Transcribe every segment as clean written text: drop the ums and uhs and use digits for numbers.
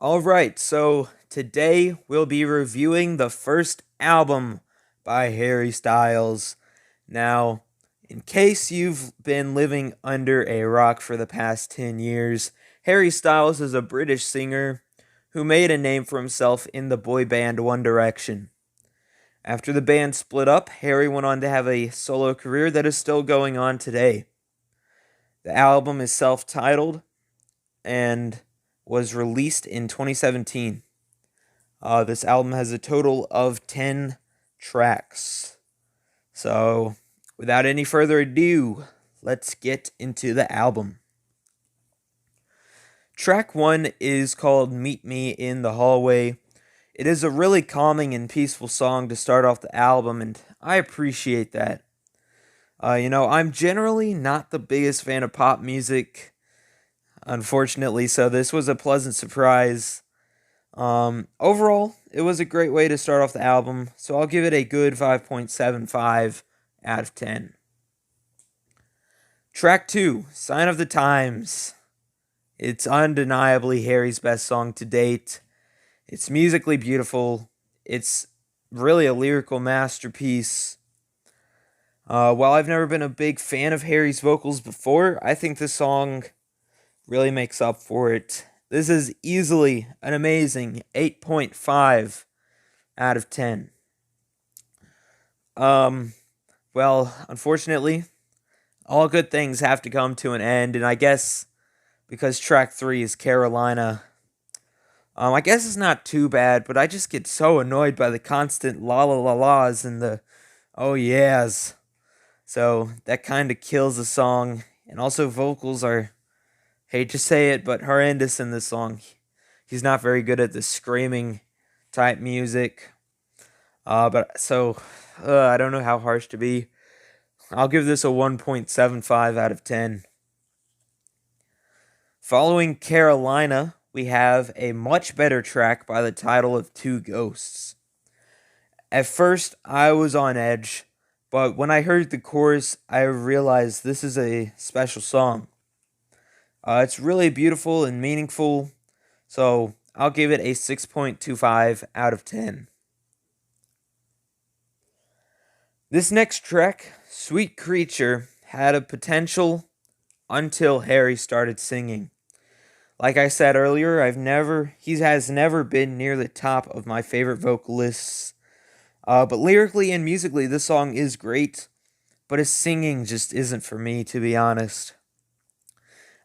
Alright, so today we'll be reviewing the first album by Harry Styles. Now, in case you've been living under a rock for the past 10 years, Harry Styles is a British singer who made a name for himself in the boy band One Direction. After the band split up, Harry went on to have a solo career that is still going on today. The album is self titled and was released in 2017. This album has a total of 10 tracks. So, without any further ado, let's get into the album. Track 1 is called Meet Me in the Hallway. It is a really calming and peaceful song to start off the album, and I appreciate that. I'm generally not the biggest fan of pop music, unfortunately, so this was a pleasant surprise. Overall, it was a great way to start off the album, so I'll give it a good 5.75 out of 10. Track 2, Sign of the Times. It's undeniably Harry's best song to date. It's musically beautiful. It's really a lyrical masterpiece. While I've never been a big fan of Harry's vocals before, I think this song really makes up for it. This is easily an amazing 8.5 out of 10. Unfortunately, all good things have to come to an end, and I guess because track 3 is Carolina, I guess it's not too bad, but I just get so annoyed by the constant la la la la's and the oh yeahs. So that kind of kills the song, and also vocals are, hate to say it, but horrendous in this song. He's not very good at the screaming type music. I don't know how harsh to be. I'll give this a 1.75 out of 10. Following Carolina, we have a much better track by the title of Two Ghosts. At first, I was on edge, but when I heard the chorus, I realized this is a special song. It's really beautiful and meaningful, so I'll give it a 6.25 out of 10. This next track, Sweet Creature, had a potential until Harry started singing. Like I said earlier, he has never been near the top of my favorite vocalists. But lyrically and musically, this song is great, but his singing just isn't for me, to be honest.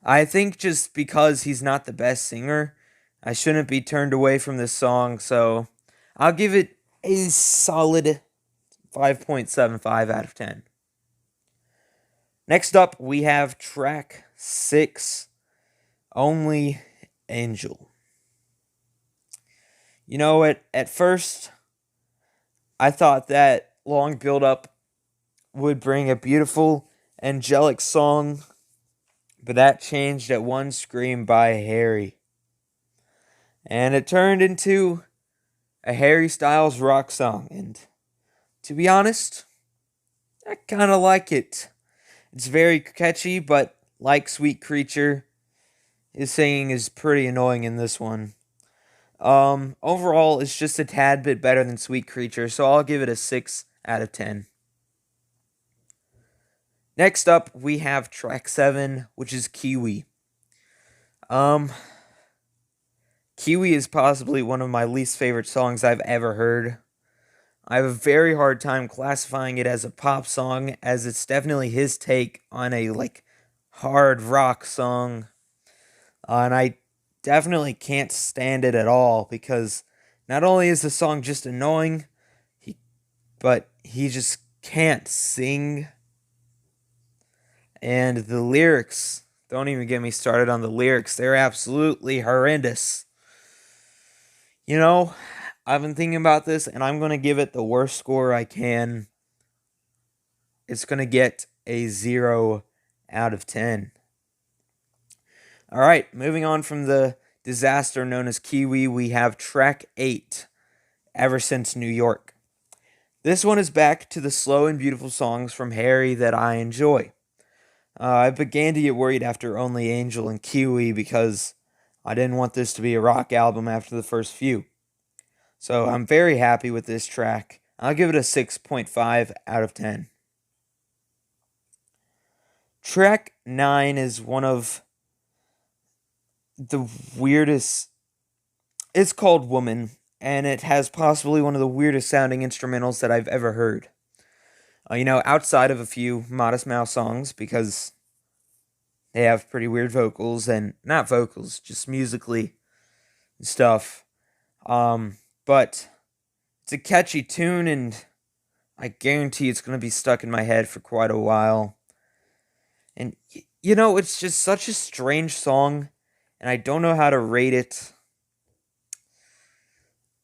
I think just because he's not the best singer, I shouldn't be turned away from this song, so I'll give it a solid 5.75 out of 10. Next up, we have track 6, Only Angel. At first, I thought that long build-up would bring a beautiful, angelic song, but that changed at one scream by Harry. And it turned into a Harry Styles rock song, and to be honest, I kind of like it. It's very catchy, but like Sweet Creature, his singing is pretty annoying in this one. Overall, it's just a tad bit better than Sweet Creature, so I'll give it a 6 out of 10. Next up, we have track 7, which is Kiwi. Kiwi is possibly one of my least favorite songs I've ever heard. I have a very hard time classifying it as a pop song, as it's definitely his take on a hard rock song. And I definitely can't stand it at all, because not only is the song just annoying, but he just can't sing. And the lyrics, don't even get me started on the lyrics. They're absolutely horrendous. I've been thinking about this, and I'm going to give it the worst score I can. It's going to get a 0 out of 10. Alright, moving on from the disaster known as Kiwi, we have track 8, Ever Since New York. This one is back to the slow and beautiful songs from Harry that I enjoy. I began to get worried after Only Angel and Kiwi, because I didn't want this to be a rock album after the first few. So I'm very happy with this track. I'll give it a 6.5 out of 10. Track 9 is one of the weirdest. It's called Woman, and it has possibly one of the weirdest sounding instrumentals that I've ever heard. Outside of a few Modest Mouse songs, because they have pretty weird vocals, and not vocals, just musically stuff. But it's a catchy tune, and I guarantee it's going to be stuck in my head for quite a while. And, it's just such a strange song, and I don't know how to rate it.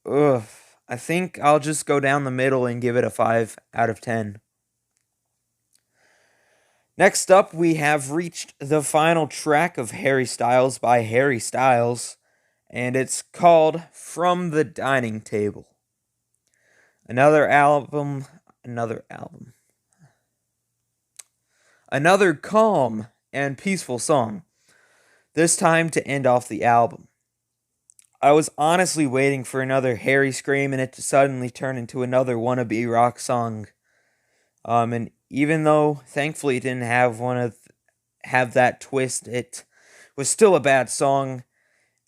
Ugh. I think I'll just go down the middle and give it a 5 out of 10. Next up, we have reached the final track of Harry Styles by Harry Styles, and it's called From the Dining Table. Another calm and peaceful song, this time to end off the album. I was honestly waiting for another Harry scream and it to suddenly turn into another wannabe rock song. And even though thankfully it didn't have that twist, it was still a bad song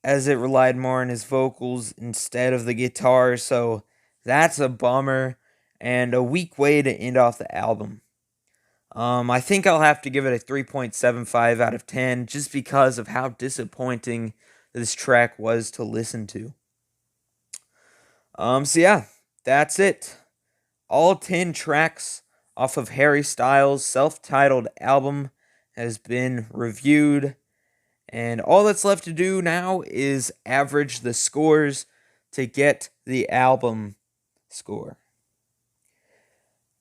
as it relied more on his vocals instead of the guitar, so that's a bummer and a weak way to end off the album. I think I'll have to give it a 3.75 out of 10 just because of how disappointing this track was to listen to. So yeah, that's it. All 10 tracks off of Harry Styles' self-titled album has been reviewed, and all that's left to do now is average the scores to get the album score.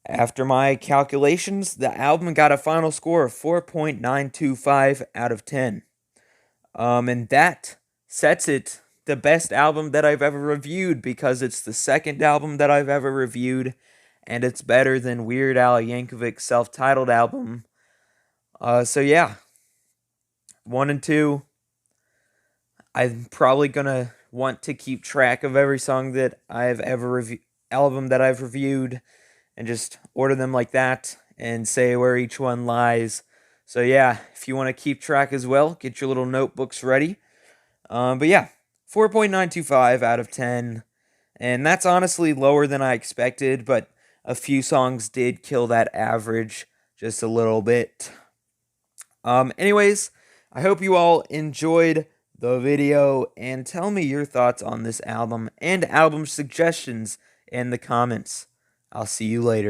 After my calculations, the album got a final score of 4.925 out of 10. And that sets it the best album that I've ever reviewed because it's the second album that I've ever reviewed, and it's better than Weird Al Yankovic's self-titled album. So yeah, 1 and 2. I'm probably gonna want to keep track of every song that I've ever album that I've reviewed, and just order them like that and say where each one lies. So yeah, if you want to keep track as well, get your little notebooks ready. But yeah, 4.925 out of 10. And that's honestly lower than I expected, but a few songs did kill that average just a little bit. Anyways, I hope you all enjoyed the video, and tell me your thoughts on this album and album suggestions in the comments. I'll see you later.